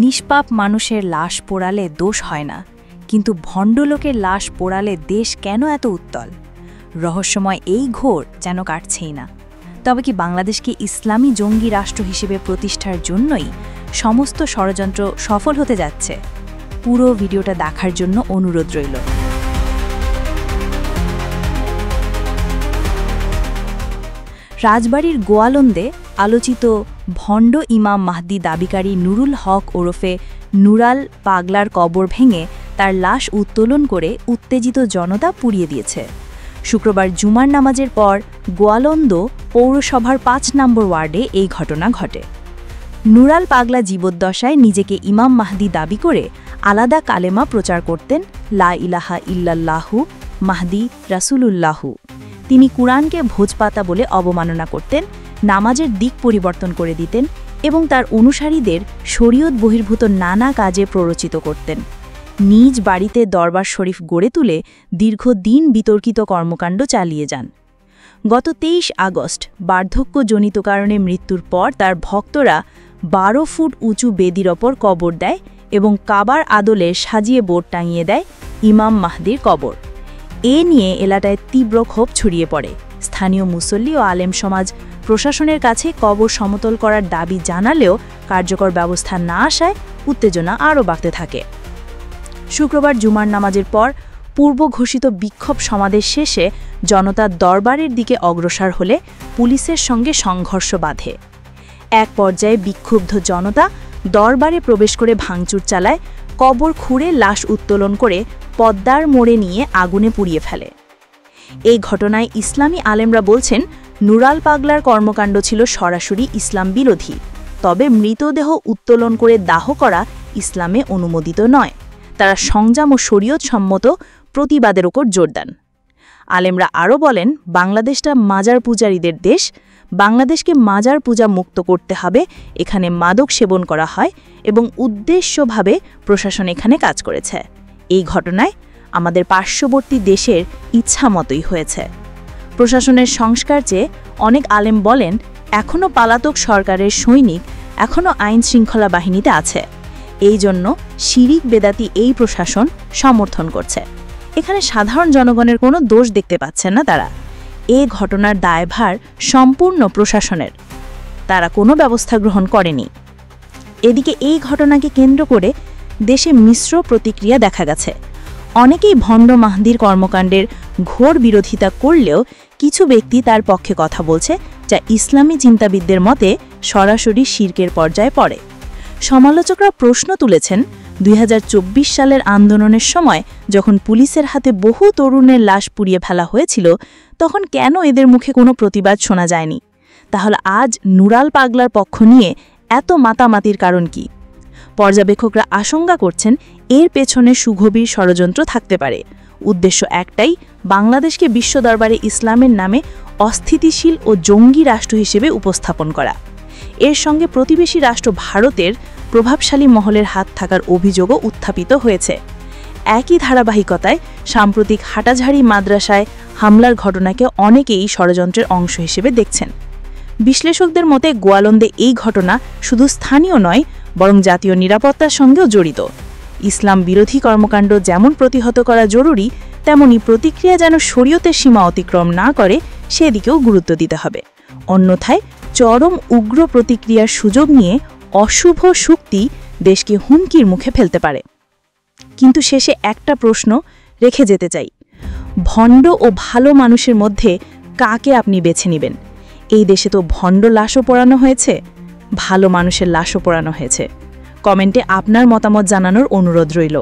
নিষ্পাপ মানুষের লাশ পোড়ালে দোষ হয় না, কিন্তু ভণ্ডলোকের লাশ পোড়ালে দেশ কেন এত উত্তল? রহস্যময় এই ঘোর যেন কাটছেই না। তবে কি বাংলাদেশকে ইসলামী জঙ্গি রাষ্ট্র হিসেবে প্রতিষ্ঠার জন্যই সমস্ত ষড়যন্ত্র সফল হতে যাচ্ছে? পুরো ভিডিওটা দেখার জন্য অনুরোধ রইল। রাজবাড়ির গোয়ালন্দে আলোচিত ভণ্ড ইমাম মাহদি দাবিকারী নুরুল হক ওরফে নুরাল পাগলার কবর ভেঙে তার লাশ উত্তোলন করে উত্তেজিত জনতা পুড়িয়ে দিয়েছে। শুক্রবার জুমার নামাজের পর গোয়ালন্দ পৌরসভার ৫ নম্বর ওয়ার্ডে এই ঘটনা ঘটে। নুরাল পাগলা জীবদ্দশায় নিজেকে ইমাম মাহদি দাবি করে আলাদা কালেমা প্রচার করতেন, লা ইলাহা ইল্লাল্লাহু মাহদি রাসূলুল্লাহু। তিনি কুরআনকে ভোজপাতা বলে অবমাননা করতেন, নামাজের দিক পরিবর্তন করে দিতেন এবং তার অনুসারীদের শরীয়ত বহির্ভূত নানা কাজে প্ররোচিত করতেন। নিজ বাড়িতে দরবার শরীফ গড়ে তুলে দীর্ঘদিন বিতর্কিত কর্মকাণ্ড চালিয়ে যান। গত ২৩ আগস্ট বার্ধক্যজনিত কারণে মৃত্যুর পর তার ভক্তরা ১২ ফুট উঁচু বেদির ওপর কবর দেয় এবং কাবার আদলে সাজিয়ে বোর্ড টাঙিয়ে দেয় ইমাম মাহদির কবর। এ নিয়ে এলাকায় তীব্র ক্ষোভ ছড়িয়ে পড়ে। স্থানীয় মুসল্লি ও আলেম সমাজ প্রশাসনের কাছে কবর সমতল করার দাবি জানালেও কার্যকর ব্যবস্থা না আসায় উত্তেজনা আরও বাড়তে থাকে। শুক্রবার জুমার নামাজের পর পূর্ব ঘোষিত বিক্ষোভ সমাবেশ শেষে জনতা দরবারের দিকে অগ্রসর হলে পুলিশের সঙ্গে সংঘর্ষ বাধে। এক পর্যায়ে বিক্ষুব্ধ জনতা দরবারে প্রবেশ করে ভাঙচুর চালায়, কবর খুঁড়ে লাশ উত্তোলন করে পদ্মার মোড়ে নিয়ে আগুনে পুড়িয়ে ফেলে। এই ঘটনায় ইসলামী আলেমরা বলছেন, নুরাল পাগলার কর্মকাণ্ড ছিল সরাসরি ইসলাম বিরোধী, তবে মৃতদেহ উত্তোলন করে দাহ করা ইসলামে অনুমোদিত নয়। তারা সংযম ও শরীয়ত সম্মত প্রতিবাদের ওপর জোর দেন। আলেমরা আরও বলেন, বাংলাদেশটা মাজার পূজারীদের দেশ, বাংলাদেশকে মাজার পূজা মুক্ত করতে হবে। এখানে মাদক সেবন করা হয় এবং উদ্দেশ্যভাবে প্রশাসন এখানে কাজ করেছে। এই ঘটনায় আমাদের পার্শ্ববর্তী দেশের ইচ্ছা মতোই হয়েছে। প্রশাসনের সংস্কার চেয়ে অনেক আলেম বলেন, এখনও পালাতক সরকারের সৈনিক এখনও আইন শৃঙ্খলা বাহিনীতে আছে। এই জন্য শিরিক বেদাতি এই প্রশাসন সমর্থন করছে। এখানে সাধারণ জনগণের কোনো দোষ দেখতে পাচ্ছেন না তারা। এ ঘটনার দায়ভার সম্পূর্ণ প্রশাসনের, তারা কোনো ব্যবস্থা গ্রহণ করেনি। এদিকে এই ঘটনাকে কেন্দ্র করে দেশে মিশ্র প্রতিক্রিয়া দেখা গেছে। অনেকেই ভণ্ড মাহদির কর্মকাণ্ডের ঘোর বিরোধিতা করলেও কিছু ব্যক্তি তার পক্ষে কথা বলছে, যা ইসলামী চিন্তাবিদদের মতে সরাসরি শিরকের পর্যায়ে পড়ে। সমালোচকরা প্রশ্ন তুলেছেন, ২০২৪ সালের আন্দোলনের সময় যখন পুলিশের হাতে বহু তরুণের লাশ পুড়িয়ে ফেলা হয়েছিল, তখন কেন এদের মুখে কোনো প্রতিবাদ শোনা যায়নি? তাহলে আজ নুরাল পাগলার পক্ষ নিয়ে এত মাতামাতির কারণ কি? পর্যবেক্ষকরা আশঙ্কা করছেন, এর পেছনে সুগভীর ষড়যন্ত্র থাকতে পারে। উদ্দেশ্য একটাই, বাংলাদেশকে বিশ্ব দরবারে ইসলামের নামে অস্থিতিশীল ও জঙ্গি রাষ্ট্র হিসেবে উপস্থাপন করা। এর সঙ্গে প্রতিবেশী রাষ্ট্র ভারতের প্রভাবশালী মহলের হাত থাকার অভিযোগও উত্থাপিত হয়েছে। একই ধারাবাহিকতায় সাম্প্রতিক হাটাঝাড়ি মাদ্রাসায় হামলার ঘটনাকে অনেকেই ষড়যন্ত্রের অংশ হিসেবে দেখছেন। বিশ্লেষকদের মতে গোয়ালন্দে এই ঘটনা শুধু স্থানীয় নয়, বরং জাতীয় নিরাপত্তার সঙ্গেও জড়িত। ইসলাম বিরোধী কর্মকাণ্ড যেমন প্রতিহত করা জরুরি, তেমনি প্রতিক্রিয়া যেন শরীয়তের সীমা অতিক্রম না করে সেদিকেও গুরুত্ব দিতে হবে। অন্যথায় চরম উগ্র প্রতিক্রিয়ার সুযোগ নিয়ে অশুভ শক্তি দেশকে হুমকির মুখে ফেলতে পারে। কিন্তু শেষে একটা প্রশ্ন রেখে যেতে চাই, ভণ্ড ও ভালো মানুষের মধ্যে কাকে আপনি বেছে নেবেন? এই দেশে তো ভণ্ড লাশও পোড়ানো হয়েছে, ভালো মানুষের লাশও পোড়ানো হয়েছে। কমেন্টে আপনার মতামত জানানোর অনুরোধ রইল।